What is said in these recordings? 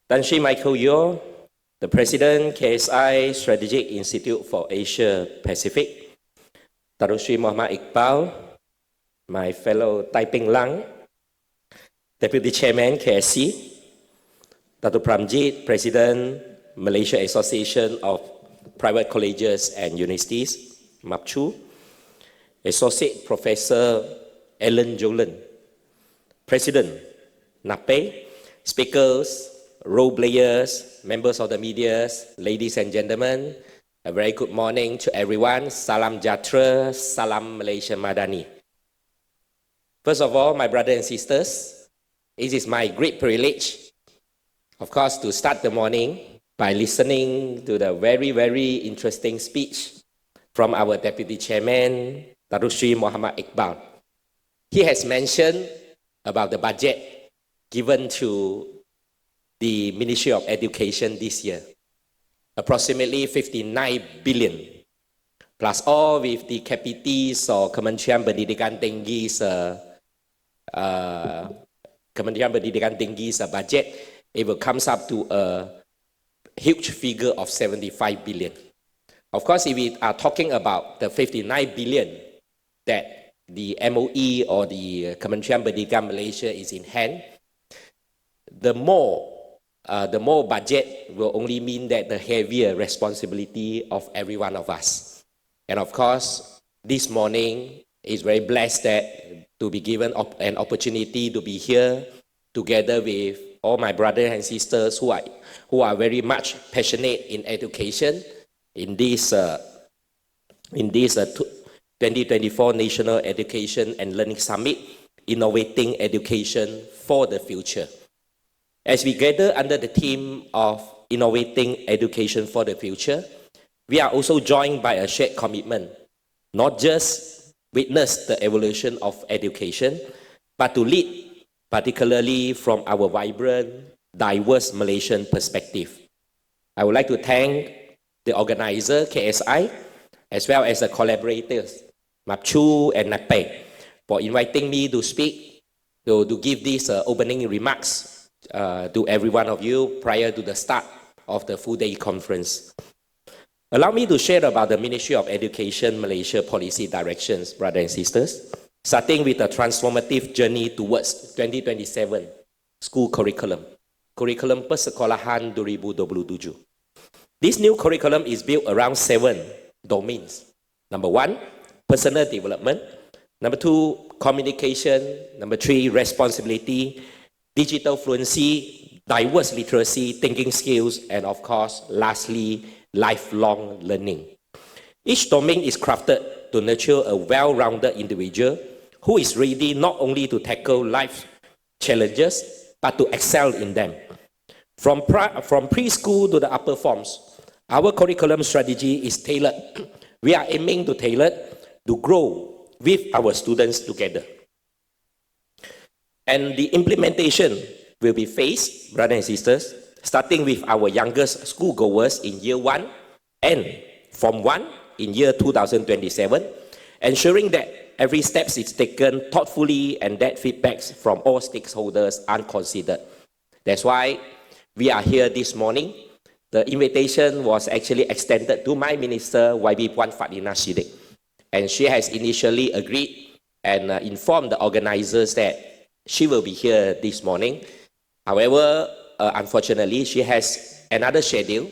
Tan Sri Michael Yeo, the President, KSI Strategic Institute for Asia Pacific. Tan Sri Muhammad Iqbal, my fellow Taiping Lang, Deputy Chairman, KSC. Dr. Pramjit, President, Malaysia Association of Private Colleges and Universities, MAPCHU. Associate Professor Ellen Jolan, President, NAPE, speakers, role players, members of the media, ladies and gentlemen, a very good morning to everyone. Salam Jatra, Salam Malaysia Madani. First of all, my brothers and sisters, it is my great privilege, of course, to start the morning by listening to the very, very interesting speech from our Deputy Chairman, Tan Sri Muhammad Iqbal. He has mentioned about the budget given to the Ministry of Education this year, approximately 59 billion, plus all with the KPT's or Kementerian Pendidikan Tinggi's budget, it will come up to a huge figure of 75 billion. Of course, if we are talking about the 59 billion that the MOE or the Kementerian Pendidikan Malaysia is in hand, the more budget will only mean that the heavier responsibility of every one of us. And of course, this morning is very blessed that to be given an opportunity to be here together with all my brothers and sisters who are very much passionate in education in this 2024 National Education and Learning Summit, Innovating Education for the Future. As we gather under the theme of Innovating Education for the Future, we are also joined by a shared commitment, not just witness the evolution of education, but to lead, particularly from our vibrant, diverse Malaysian perspective. I would like to thank the organizer, KSI, as well as the collaborators, MAPCHU and NAPE, for inviting me to speak, to give these opening remarks to every one of you prior to the start of the full-day conference. Allow me to share about the Ministry of Education Malaysia policy directions, brothers and sisters, starting with a transformative journey towards 2027 school curriculum Persekolahan 2027. This new curriculum is built around 7 domains. Number 1, personal development. Number 2, communication. Number 3, responsibility, digital fluency, diverse literacy, thinking skills, and of course, lastly, lifelong learning. Each domain is crafted to nurture a well-rounded individual who is ready not only to tackle life challenges, but to excel in them. From preschool to the upper forms, our curriculum strategy is tailored. We are aiming to tailor to grow with our students together. And the implementation will be phased, brothers and sisters, starting with our youngest schoolgoers in year 1 and Form 1 in year 2027, ensuring that every step is taken thoughtfully and that feedbacks from all stakeholders are considered. That's why we are here this morning. The invitation was actually extended to my minister, YB Puan Fadlina Siddiq, and she has initially agreed and informed the organizers that she will be here this morning. However, unfortunately, she has another schedule,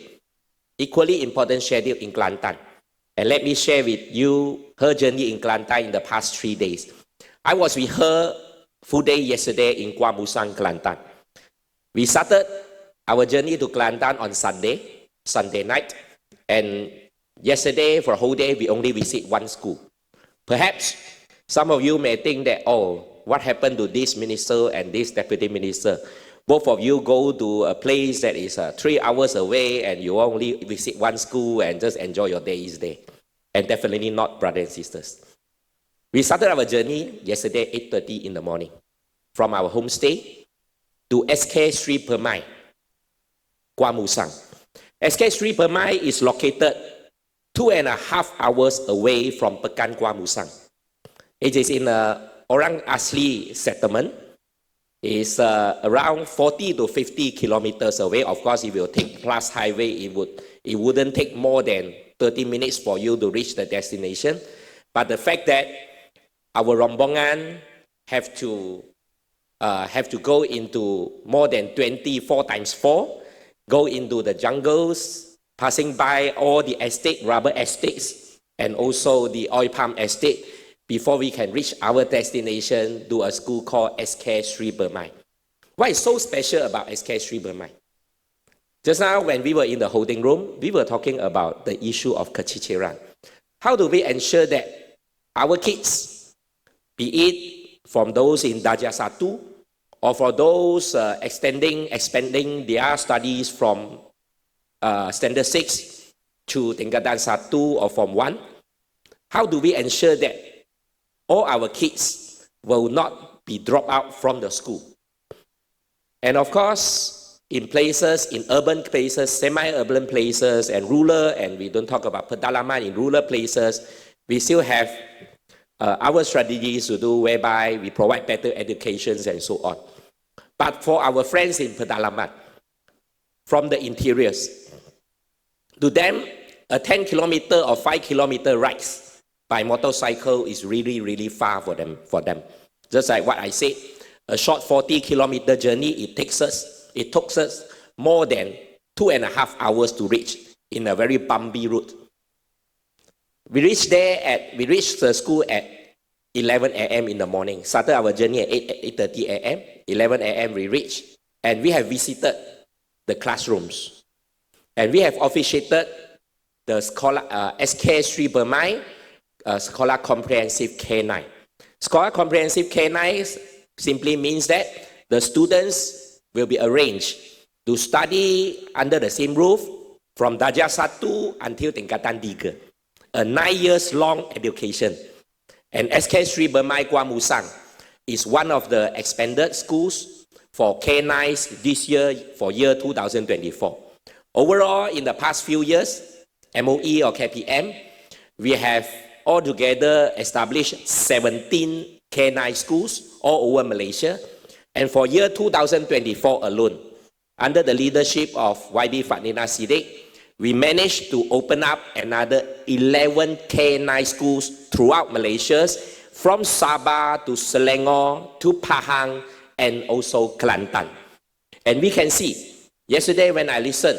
equally important schedule in Kelantan. And let me share with you her journey in Kelantan in the past 3 days. I was with her full day yesterday in Kuala, Kelantan. We started our journey to Kelantan on Sunday night, and yesterday for a whole day we only visit one school. Perhaps some of you may think that, oh, what happened to this minister and this deputy minister? Both of you go to a place that is 3 hours away and you only visit one school and just enjoy your days there. And definitely not, brothers and sisters. We started our journey yesterday 8:30 in the morning from our homestay to SK Sri Permai, Kuala Musang. SK Sri Permai is located 2.5 hours away from Pekan Kuala Musang. It is in a Orang Asli settlement is around 40 to 50 kilometers away. Of course, if you take plus highway, it wouldn't take more than 30 minutes for you to reach the destination. But the fact that our rombongan have to go into more than 24 times 4, go into the jungles, passing by all the rubber estates, and also the oil palm estate, before we can reach our destination to a school called SK Sri Burmai. What is so special about SK Sri Burmai? Just now when we were in the holding room, we were talking about the issue of keciciran. How do we ensure that our kids, be it from those in Darjah 1 or for those expanding their studies from Standard 6 to Tingkatan 1 or Form 1, how do we ensure that all our kids will not be dropped out from the school? And of course, in places, in urban places, semi-urban places, and rural, and we don't talk about pedalaman, in rural places, we still have our strategies to do whereby we provide better educations and so on. But for our friends in pedalaman, from the interiors, to them, a 10 kilometer or 5 kilometer rides by motorcycle is really, really far for them. Just like what I said, a short 40 kilometer journey, it took us more than 2.5 hours to reach in a very bumpy route. We reached the school at 11 a.m. in the morning. Started our journey at 8:30 a.m. 11 a.m. we reached, and we have visited the classrooms, and we have officiated the SK Sri Burmai Scholar Comprehensive K9. Scholar Comprehensive K9 simply means that the students will be arranged to study under the same roof from Darjah 1 until Tingkatan 3, a 9 years long education. And SK Sri Burmai Kua Musang is one of the expanded schools for K9s this year for year 2024. Overall, in the past few years, MOE or KPM, we have altogether established 17 K9 schools all over Malaysia. And for year 2024 alone, under the leadership of YB Fadnina Siddiq, we managed to open up another 11 K9 schools throughout Malaysia, from Sabah to Selangor to Pahang and also Kelantan. And we can see, yesterday when I listened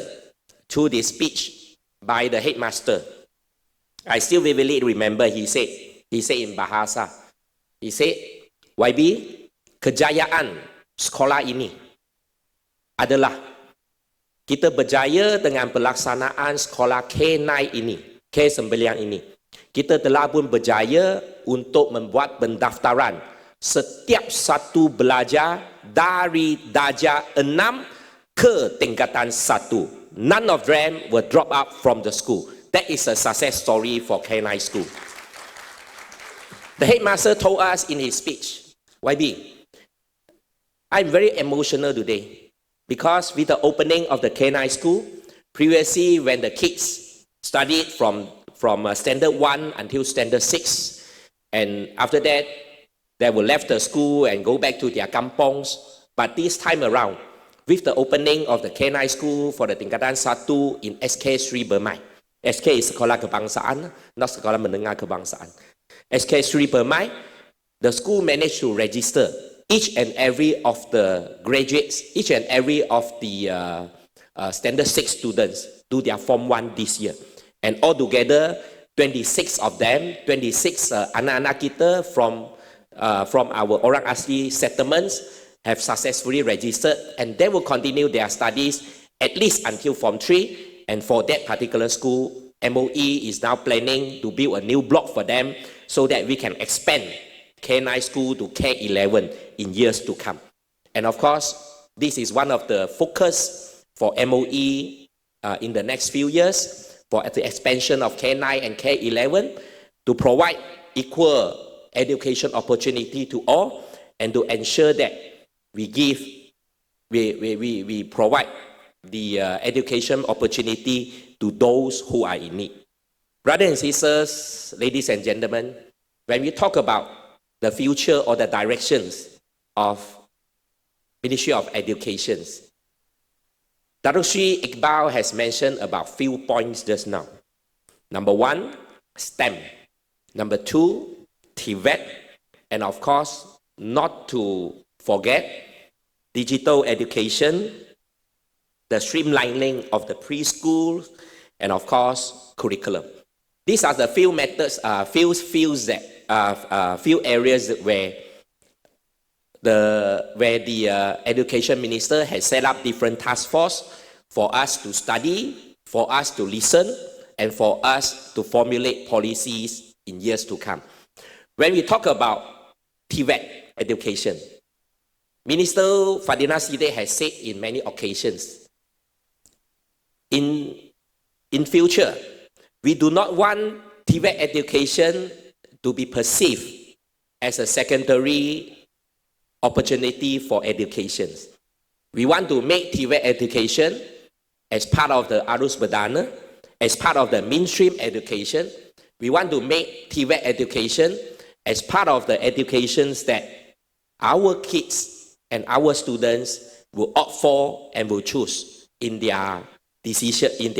to the speech by the headmaster, I still vividly remember he said in Bahasa, he said, YB, kejayaan sekolah ini adalah kita berjaya dengan pelaksanaan sekolah K9 ini, K9 ini. Kita telah pun berjaya untuk membuat pendaftaran setiap satu belajar dari darjah 6 ke tingkatan 1. None of them were dropped out from the school. That is a success story for K9 school. The headmaster told us in his speech, YB, I'm very emotional today because with the opening of the K9 school, previously when the kids studied from standard 1 until standard 6, and after that, they will left the school and go back to their kampongs. But this time around, with the opening of the K9 school for the Tingkatan 1 in SK Sri Burmai, SK is Sekolah Kebangsaan, not Sekolah Menengah Kebangsaan. SK Sri Burmai, the school managed to register each and every of the graduates, each and every of the standard 6 students do their Form 1 this year. And altogether, 26 of them, 26 anak-anak kita from our Orang Asli settlements have successfully registered, and they will continue their studies at least until Form 3. And for that particular school, MOE is now planning to build a new block for them so that we can expand K9 school to K11 in years to come. And of course, this is one of the focus for MOE in the next few years for the expansion of K9 and K11 to provide equal education opportunity to all and to ensure that we provide the education opportunity to those who are in need. Brothers and sisters, ladies and gentlemen, when we talk about the future or the directions of Ministry of Education. Dr. Sri Iqbal has mentioned about few points just now. Number one, STEM. Number two, TVET. And of course, not to forget, digital education, the streamlining of the preschool, and of course, curriculum. These are the few methods, few areas where the education minister has set up different task force for us to study, for us to listen, and for us to formulate policies in years to come. When we talk about TVET education, Minister Fadina Side has said in many occasions, in future, we do not want TVET education to be perceived as a secondary opportunity for education. We want to make TVET education as part of the Arus Berdana, as part of the mainstream education. We want to make TVET education as part of the educations that our kids and our students will opt for and will choose in their decision in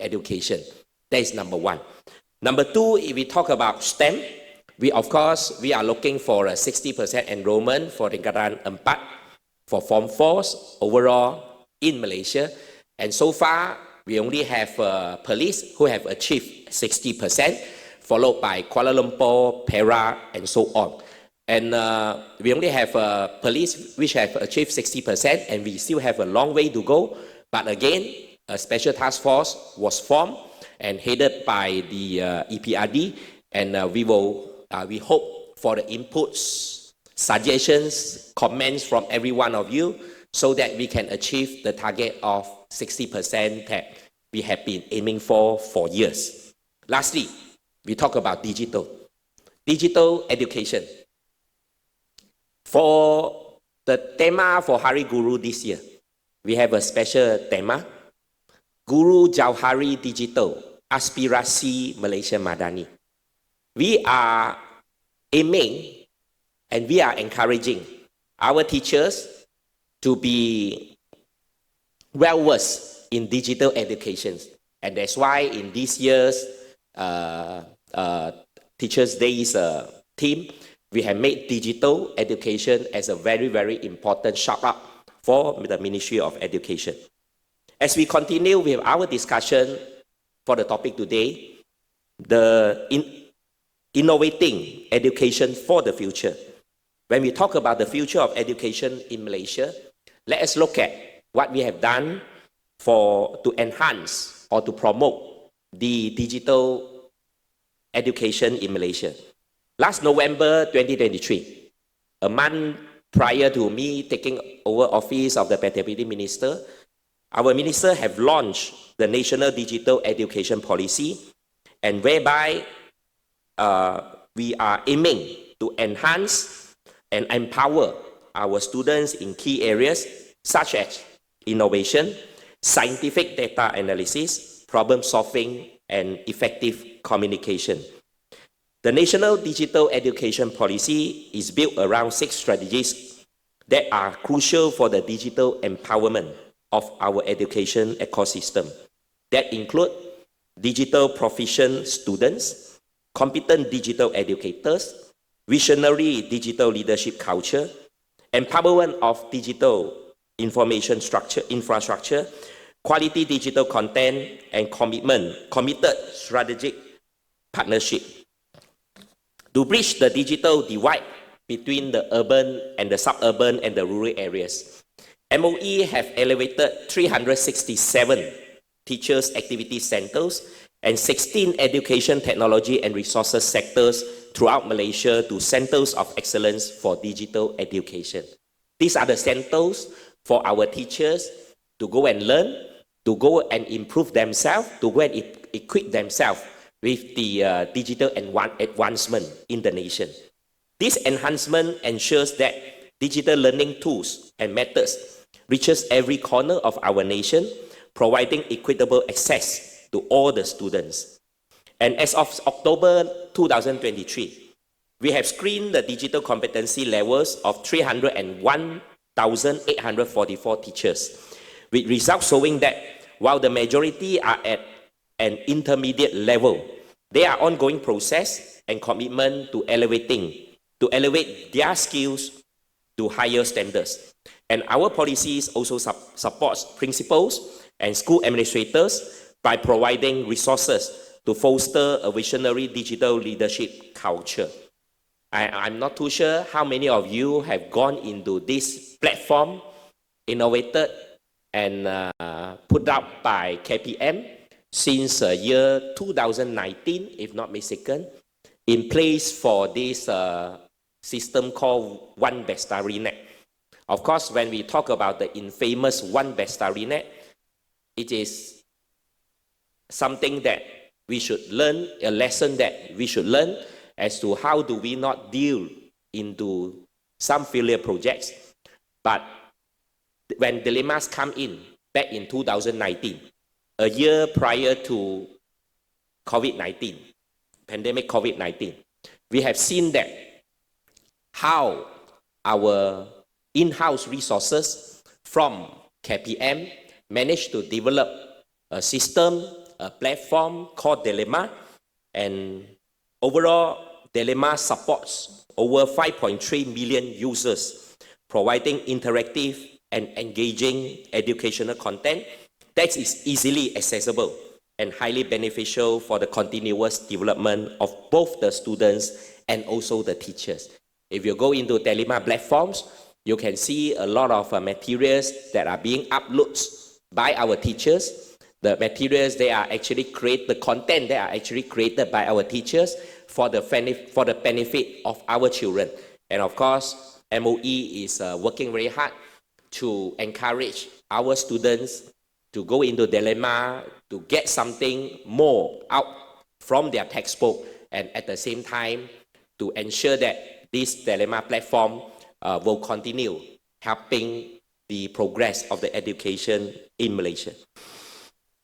education. That is number one. Number two, if we talk about STEM, we are looking for a 60% enrollment for Tingkatan 4 for Form 4s overall in Malaysia. And so far, we only have police who have achieved 60%, followed by Kuala Lumpur, Perak, and so on. And we only have police which have achieved 60%, and we still have a long way to go. But again, a special task force was formed and headed by the EPRD, and we hope for the inputs, suggestions, comments from every one of you so that we can achieve the target of 60% that we have been aiming for years. Lastly, we talk about digital education. For the tema for Hari Guru this year, we have a special tema, Guru Jauhari Digital, Aspirasi Malaysia Madani. We are aiming and we are encouraging our teachers to be well-versed in digital education. And that's why in this year's Teachers' Days theme, we have made digital education as a very, very important shout-out for the Ministry of Education. As we continue with our discussion for the topic today, Innovating Education for the Future. When we talk about the future of education in Malaysia, let us look at what we have done to enhance or to promote the digital education in Malaysia. Last November 2023, a month prior to me taking over office of the Deputy Minister, our minister have launched the National Digital Education Policy, and whereby we are aiming to enhance and empower our students in key areas such as innovation, scientific data analysis, problem solving, and effective communication. The National Digital Education Policy is built around 6 strategies that are crucial for the digital empowerment of our education ecosystem. That include digital proficient students, competent digital educators, visionary digital leadership culture, empowerment of digital information infrastructure, quality digital content, and committed strategic partnership. To bridge the digital divide between the urban and the suburban and the rural areas, MOE have elevated 367 teachers' activity centers and 16 education technology and resources sectors throughout Malaysia to centers of excellence for digital education. These are the centers for our teachers to go and learn, to go and improve themselves, to go and equip themselves with the digital advancement in the nation. This enhancement ensures that digital learning tools and methods reaches every corner of our nation, providing equitable access to all the students. And as of October 2023, We have screened the digital competency levels of 301,844 teachers, with results showing that while the majority are at an intermediate level, there are ongoing process and commitment to elevate their skills to higher standards. And our policies also supports principals and school administrators by providing resources to foster a visionary digital leadership culture. I'm not too sure how many of you have gone into this platform, innovated and put up by KPM since year 2019, if not mistaken, in place for this system called One Bestarinet. Of course, when we talk about the infamous One Bestarinet, it is something that we should learn, a lesson that we should learn as to how do we not deal into some failure projects. But when dilemmas come in back in 2019, a year prior to COVID-19, pandemic COVID-19, we have seen that how our in-house resources from KPM managed to develop a system, a platform called Dilemma, and overall Dilemma supports over 5.3 million users, providing interactive and engaging educational content that is easily accessible and highly beneficial for the continuous development of both the students and also the teachers. If you go into Dilemma platforms, you can see a lot of materials that are being uploaded by our teachers. The materials they are actually created, the content that are actually created by our teachers for the benefit of our children. And of course, MOE is working very hard to encourage our students to go into Dilemma, to get something more out from their textbook, and at the same time, to ensure that this Dilemma platform will continue helping the progress of the education in Malaysia.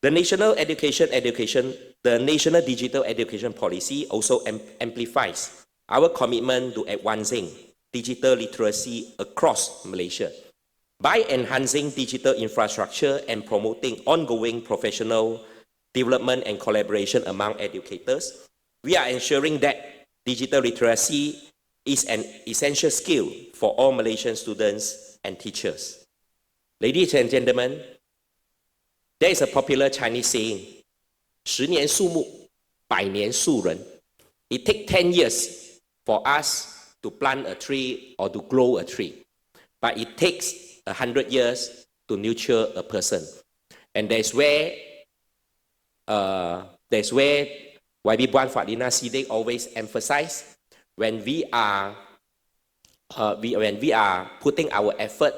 The National Digital Education Policy also amplifies our commitment to advancing digital literacy across Malaysia. By enhancing digital infrastructure and promoting ongoing professional development and collaboration among educators, we are ensuring that digital literacy is an essential skill for all Malaysian students and teachers. Ladies and gentlemen, there is a popular Chinese saying, 10年树木, 100年树人. It takes 10 years for us to plant a tree or to grow a tree, but it takes 100 years to nurture a person. And that's where YB Buan Fadina Sidek always emphasize when we are putting our effort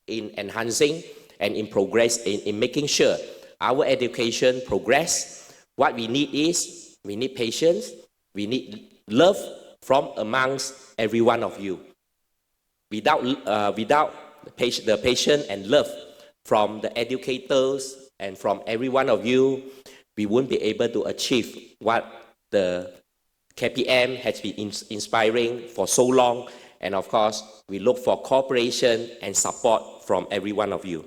in enhancing and in progress in making sure our education progress, what we need is we need patience, we need love from amongst every one of you. Without the patience and love from the educators and from every one of you, we won't be able to achieve what the KPM has been inspiring for so long. And of course, we look for cooperation and support from every one of you.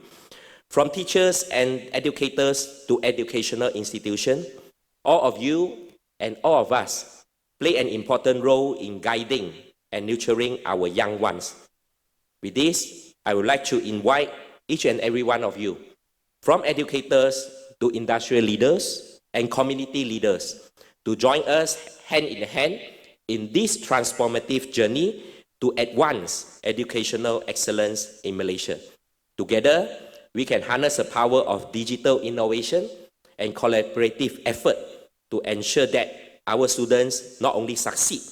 From teachers and educators to educational institutions, all of you and all of us play an important role in guiding and nurturing our young ones. With this, I would like to invite each and every one of you, from educators to industrial leaders and community leaders, to join us hand in hand in this transformative journey to advance educational excellence in Malaysia. Together, we can harness the power of digital innovation and collaborative effort to ensure that our students not only succeed,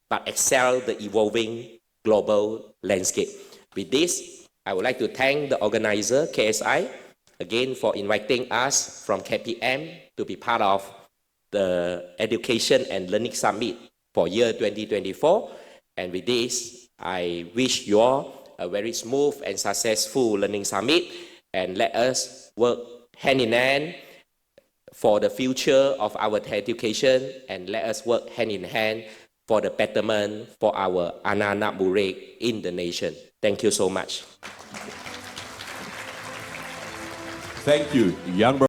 but excel the evolving global landscape. With this, I would like to thank the organizer, KSI, again for inviting us from KPM to be part of the Education and Learning Summit for year 2024. And with this, I wish you all a very smooth and successful Learning Summit, and let us work hand in hand for the future of our education, and let us work hand in hand for the betterment for our anak-anak murid in the nation. Thank you so much. Thank you, young brother.